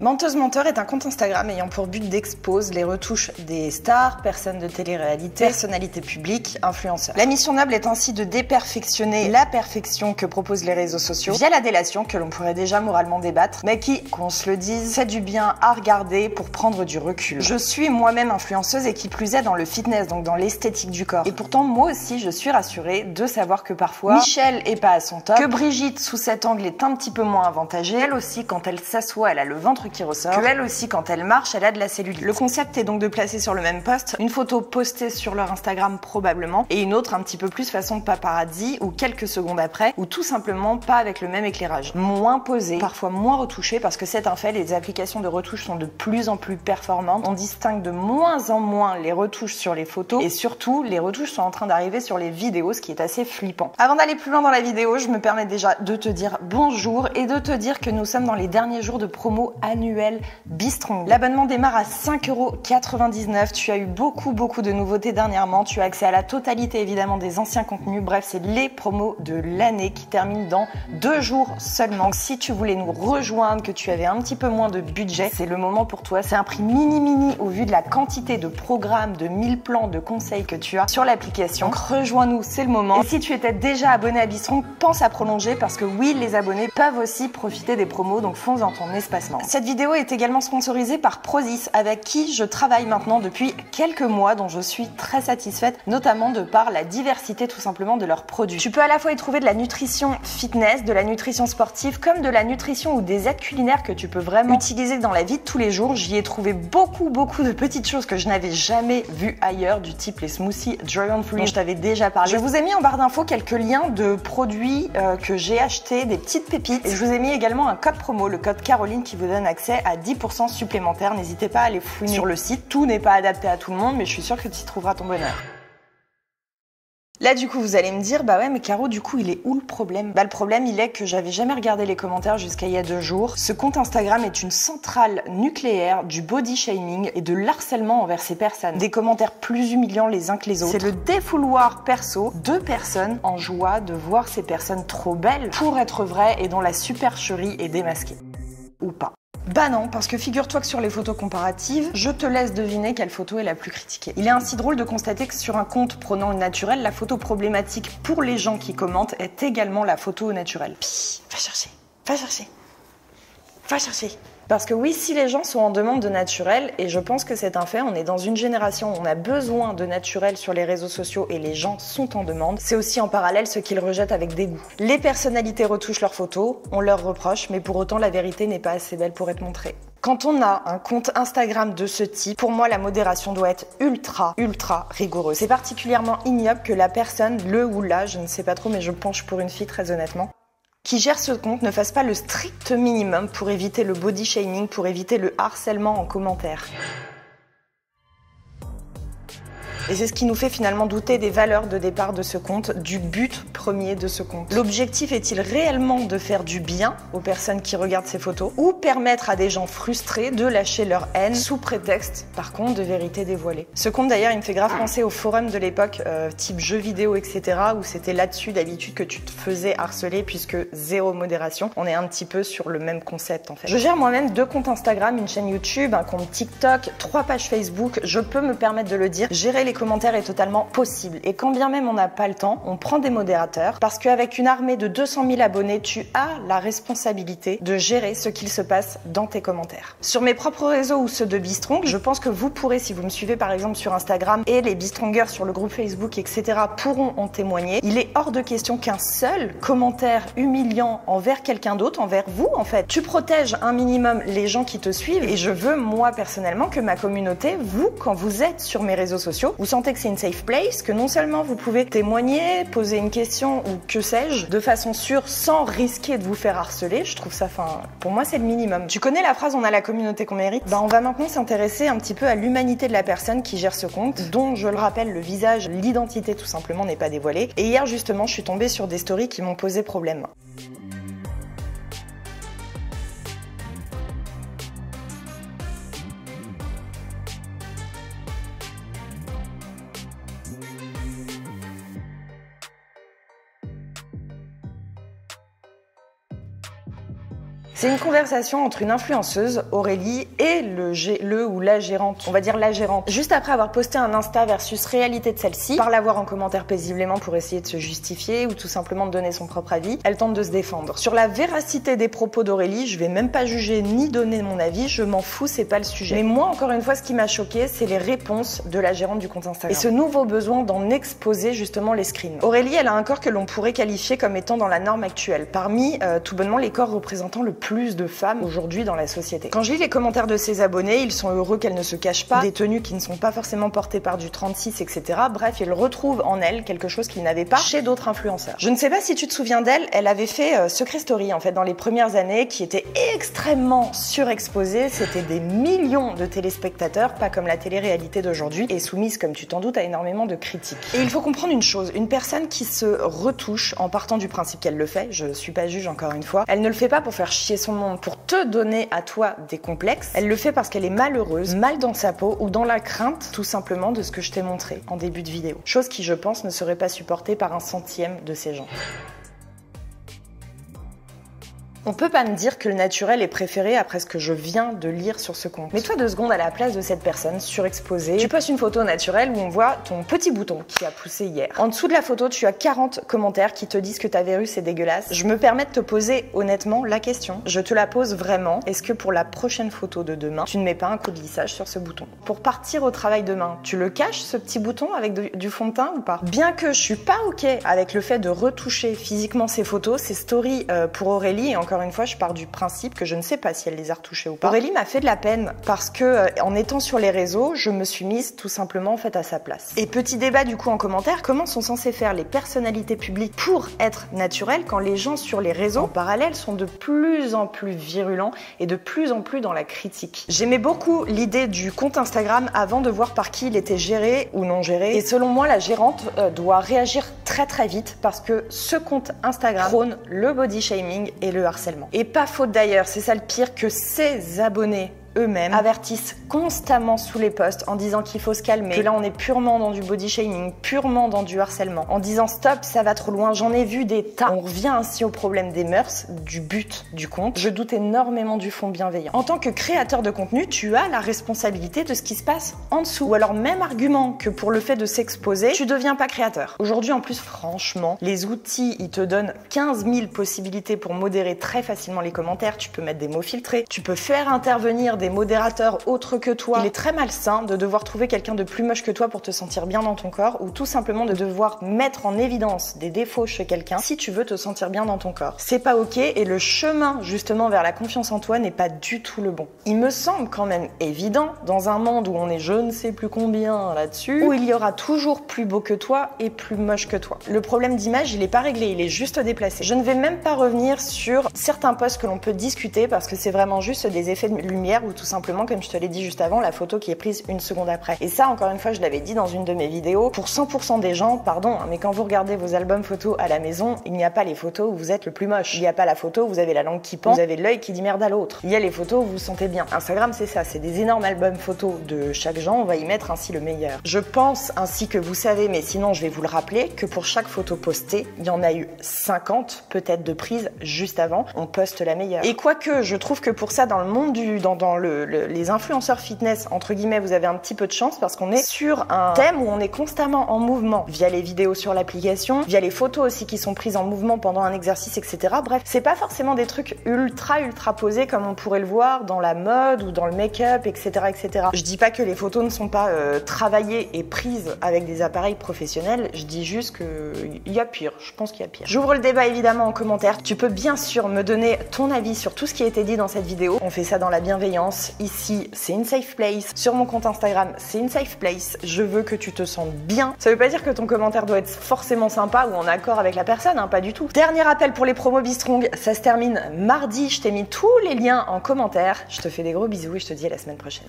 Menteuse Menteur est un compte Instagram ayant pour but d'exposer les retouches des stars, personnes de télé-réalité, personnalités publiques, influenceurs. La mission noble est ainsi de déperfectionner la perfection que proposent les réseaux sociaux via la délation que l'on pourrait déjà moralement débattre, mais qui, qu'on se le dise, fait du bien à regarder pour prendre du recul. Je suis moi-même influenceuse et qui plus est dans le fitness, donc dans l'esthétique du corps. Et pourtant, moi aussi, je suis rassurée de savoir que parfois, Michel est pas à son top, que Brigitte, sous cet angle, est un petit peu moins avantagée. Elle aussi, quand elle s'assoit, elle a le ventre qui ressort, que elle aussi, quand elle marche, elle a de la cellulite. Le concept est donc de placer sur le même post une photo postée sur leur Instagram probablement et une autre un petit peu plus façon paparazzi ou quelques secondes après ou tout simplement pas avec le même éclairage. Moins posé, parfois moins retouché parce que c'est un fait, les applications de retouche sont de plus en plus performantes. On distingue de moins en moins les retouches sur les photos et surtout les retouches sont en train d'arriver sur les vidéos, ce qui est assez flippant. Avant d'aller plus loin dans la vidéo, je me permets déjà de te dire bonjour et de te dire que nous sommes dans les derniers jours de promo annuelle Be-Strong. L'abonnement démarre à 5,99 €. Tu as eu beaucoup de nouveautés dernièrement. Tu as accès à la totalité évidemment des anciens contenus. Bref, c'est les promos de l'année qui terminent dans 2 jours seulement. Donc, si tu voulais nous rejoindre, que tu avais un petit peu moins de budget, c'est le moment pour toi. C'est un prix mini au vu de la quantité de programmes, de 1000 plans, de conseils que tu as sur l'application. Donc rejoins-nous, c'est le moment. Et si tu étais déjà abonné à Be-Strong, pense à prolonger parce que oui, les abonnés peuvent aussi profiter des promos, donc fonce dans ton espacement. Cette vidéo est également sponsorisée par Prozis, avec qui je travaille maintenant depuis quelques mois, dont je suis très satisfaite, notamment de par la diversité tout simplement de leurs produits. Tu peux à la fois y trouver de la nutrition fitness, de la nutrition sportive, comme de la nutrition ou des aides culinaires que tu peux vraiment utiliser dans la vie de tous les jours. J'y ai trouvé beaucoup de petites choses que je n'avais jamais vues ailleurs, du type les smoothies Dragon Fruit dont je t'avais déjà parlé. Je vous ai mis en barre d'infos quelques liens de produits que j'ai achetés, des petites pépites. Et je vous ai mis également un code promo, le code Caroline, qui vous donne accès à 10% supplémentaire. N'hésitez pas à aller fouiner sur le site. Tout n'est pas adapté à tout le monde, mais je suis sûre que tu y trouveras ton bonheur. Là, du coup, vous allez me dire, bah ouais, mais Caro, du coup, il est où le problème? Bah, le problème, il est que j'avais jamais regardé les commentaires jusqu'à il y a 2 jours. Ce compte Instagram est une centrale nucléaire du body shaming et de l'harcèlement envers ces personnes. Des commentaires plus humiliants les uns que les autres. C'est le défouloir perso de personnes en joie de voir ces personnes trop belles pour être vraies et dont la supercherie est démasquée. Ou pas. Bah non, parce que figure-toi que sur les photos comparatives, je te laisse deviner quelle photo est la plus critiquée. Il est ainsi drôle de constater que sur un compte prônant le naturel, la photo problématique pour les gens qui commentent est également la photo au naturel. Pis, va chercher, va chercher, va chercher. Parce que oui, si les gens sont en demande de naturel, et je pense que c'est un fait, on est dans une génération où on a besoin de naturel sur les réseaux sociaux et les gens sont en demande, c'est aussi en parallèle ce qu'ils rejettent avec dégoût. Les personnalités retouchent leurs photos, on leur reproche, mais pour autant la vérité n'est pas assez belle pour être montrée. Quand on a un compte Instagram de ce type, pour moi la modération doit être ultra rigoureuse. C'est particulièrement ignoble que la personne, le ou la, je ne sais pas trop, mais je penche pour une fille très honnêtement, qui gère ce compte ne fasse pas le strict minimum pour éviter le body shaming, pour éviter le harcèlement en commentaire. Et c'est ce qui nous fait finalement douter des valeurs de départ de ce compte, du but premier de ce compte. L'objectif est-il réellement de faire du bien aux personnes qui regardent ces photos ou permettre à des gens frustrés de lâcher leur haine sous prétexte, par contre, de vérité dévoilée? Ce compte d'ailleurs, il me fait grave penser au forum de l'époque, type jeux vidéo, etc., où c'était là-dessus d'habitude que tu te faisais harceler puisque zéro modération. On est un petit peu sur le même concept en fait. Je gère moi-même 2 comptes Instagram, une chaîne YouTube, un compte TikTok, 3 pages Facebook. Je peux me permettre de le dire, gérer les commentaires est totalement possible. Et quand bien même on n'a pas le temps, on prend des modérateurs parce qu'avec une armée de 200 000 abonnés, tu as la responsabilité de gérer ce qu'il se passe dans tes commentaires. Sur mes propres réseaux ou ceux de Be-Strong, je pense que vous pourrez, si vous me suivez par exemple sur Instagram et les Be-Strongers sur le groupe Facebook, etc., pourront en témoigner. Il est hors de question qu'un seul commentaire humiliant envers quelqu'un d'autre, envers vous en fait. Tu protèges un minimum les gens qui te suivent et je veux moi personnellement que ma communauté, vous, quand vous êtes sur mes réseaux sociaux, vous sentez que c'est une safe place, que non seulement vous pouvez témoigner, poser une question ou que sais-je, de façon sûre, sans risquer de vous faire harceler. Je trouve ça, pour moi, c'est le minimum. Tu connais la phrase « on a la communauté qu'on mérite ». On va maintenant s'intéresser un petit peu à l'humanité de la personne qui gère ce compte, dont, je le rappelle, le visage, l'identité tout simplement n'est pas dévoilée. Et hier, justement, je suis tombée sur des stories qui m'ont posé problème. C'est une conversation entre une influenceuse, Aurélie, et le ou la gérante, on va dire la gérante. Juste après avoir posté un Insta versus réalité de celle-ci, par la voir en commentaire paisiblement pour essayer de se justifier ou tout simplement de donner son propre avis, elle tente de se défendre. Sur la véracité des propos d'Aurélie, je vais même pas juger ni donner mon avis, je m'en fous, c'est pas le sujet. Mais moi, encore une fois, ce qui m'a choqué, c'est les réponses de la gérante du compte Instagram. Et ce nouveau besoin d'en exposer justement les screens. Aurélie, elle a un corps que l'on pourrait qualifier comme étant dans la norme actuelle. Parmi, tout bonnement, les corps représentant le plus de femmes aujourd'hui dans la société. Quand je lis les commentaires de ses abonnés, ils sont heureux qu'elle ne se cache pas, des tenues qui ne sont pas forcément portées par du 36, etc. Bref, ils retrouvent en elle quelque chose qu'ils n'avaient pas chez d'autres influenceurs. Je ne sais pas si tu te souviens d'elle, elle avait fait Secret Story en fait dans les premières années qui était extrêmement surexposée, c'était des millions de téléspectateurs, pas comme la télé-réalité d'aujourd'hui, et soumise comme tu t'en doutes à énormément de critiques. Et il faut comprendre une chose, une personne qui se retouche en partant du principe qu'elle le fait, je suis pas juge encore une fois, elle ne le fait pas pour faire chier son monde, pour te donner à toi des complexes, elle le fait parce qu'elle est malheureuse, mal dans sa peau ou dans la crainte tout simplement de ce que je t'ai montré en début de vidéo. Chose qui je pense ne serait pas supportée par un centième de ces gens. On peut pas me dire que le naturel est préféré après ce que je viens de lire sur ce compte. Mets-toi 2 secondes à la place de cette personne surexposée. Tu postes une photo naturelle où on voit ton petit bouton qui a poussé hier. En dessous de la photo, tu as 40 commentaires qui te disent que ta verrue c'est dégueulasse. Je me permets de te poser honnêtement la question. Je te la pose vraiment. Est-ce que pour la prochaine photo de demain, tu ne mets pas un coup de lissage sur ce bouton? Pour partir au travail demain, tu le caches ce petit bouton avec du fond de teint ou pas? Bien que je suis pas ok avec le fait de retoucher physiquement ces photos, ces stories pour Aurélie, et encore une fois, je pars du principe que je ne sais pas si elle les a retouchées ou pas. Aurélie m'a fait de la peine parce que, en étant sur les réseaux, je me suis mise tout simplement en fait à sa place. Et petit débat du coup en commentaire, comment sont censées faire les personnalités publiques pour être naturelles quand les gens sur les réseaux en parallèle sont de plus en plus virulents et de plus en plus dans la critique. J'aimais beaucoup l'idée du compte Instagram avant de voir par qui il était géré ou non géré. Et selon moi, la gérante doit réagir très vite parce que ce compte Instagram prône le body shaming et le harcèlement. Et pas faute d'ailleurs, c'est ça le pire, que ses abonnés eux-mêmes avertissent constamment sous les posts en disant qu'il faut se calmer, que là on est purement dans du body shaming, purement dans du harcèlement, en disant stop, ça va trop loin, j'en ai vu des tas. On revient ainsi au problème des mœurs, du but du compte. Je doute énormément du fond bienveillant. En tant que créateur de contenu, tu as la responsabilité de ce qui se passe en dessous. Ou alors même argument que pour le fait de s'exposer, tu deviens pas créateur. Aujourd'hui en plus, franchement, les outils, ils te donnent 15 000 possibilités pour modérer très facilement les commentaires. Tu peux mettre des mots filtrés, tu peux faire intervenir des modérateurs autres que toi. Il est très malsain de devoir trouver quelqu'un de plus moche que toi pour te sentir bien dans ton corps, ou tout simplement de devoir mettre en évidence des défauts chez quelqu'un si tu veux te sentir bien dans ton corps. C'est pas ok, et le chemin justement vers la confiance en toi n'est pas du tout le bon. Il me semble quand même évident, dans un monde où on est je ne sais plus combien là-dessus, où il y aura toujours plus beau que toi et plus moche que toi. Le problème d'image, il est pas réglé, il est juste déplacé. Je ne vais même pas revenir sur certains posts que l'on peut discuter parce que c'est vraiment juste des effets de lumière ou tout simplement, comme je te l'ai dit juste avant, la photo qui est prise une seconde après. Et ça, encore une fois, je l'avais dit dans une de mes vidéos, pour 100% des gens, pardon, mais quand vous regardez vos albums photos à la maison, il n'y a pas les photos où vous êtes le plus moche. Il n'y a pas la photo où vous avez la langue qui pend, vous avez l'œil qui dit merde à l'autre. Il y a les photos où vous vous sentez bien. Instagram, c'est ça, c'est des énormes albums photos de chaque genre, on va y mettre ainsi le meilleur. Je pense, ainsi que vous savez, mais sinon je vais vous le rappeler, que pour chaque photo postée, il y en a eu 50 peut-être de prises juste avant, on poste la meilleure. Et quoique, je trouve que pour ça, dans le monde les influenceurs fitness, entre guillemets, vous avez un petit peu de chance parce qu'on est sur un thème où on est constamment en mouvement, via les vidéos sur l'application, via les photos aussi qui sont prises en mouvement pendant un exercice, etc. Bref, c'est pas forcément des trucs ultra posés comme on pourrait le voir dans la mode ou dans le make-up, etc., etc. Je dis pas que les photos ne sont pas travaillées et prises avec des appareils professionnels, je dis juste qu'il y a pire, je pense qu'il y a pire. J'ouvre le débat évidemment en commentaire. Tu peux bien sûr me donner ton avis sur tout ce qui a été dit dans cette vidéo. On fait ça dans la bienveillance. Ici, c'est une safe place. Sur mon compte Instagram, c'est une safe place. Je veux que tu te sentes bien. Ça veut pas dire que ton commentaire doit être forcément sympa ou en accord avec la personne, hein, pas du tout. Dernier appel pour les promos Bistrong, ça se termine mardi. Je t'ai mis tous les liens en commentaire. Je te fais des gros bisous et je te dis à la semaine prochaine.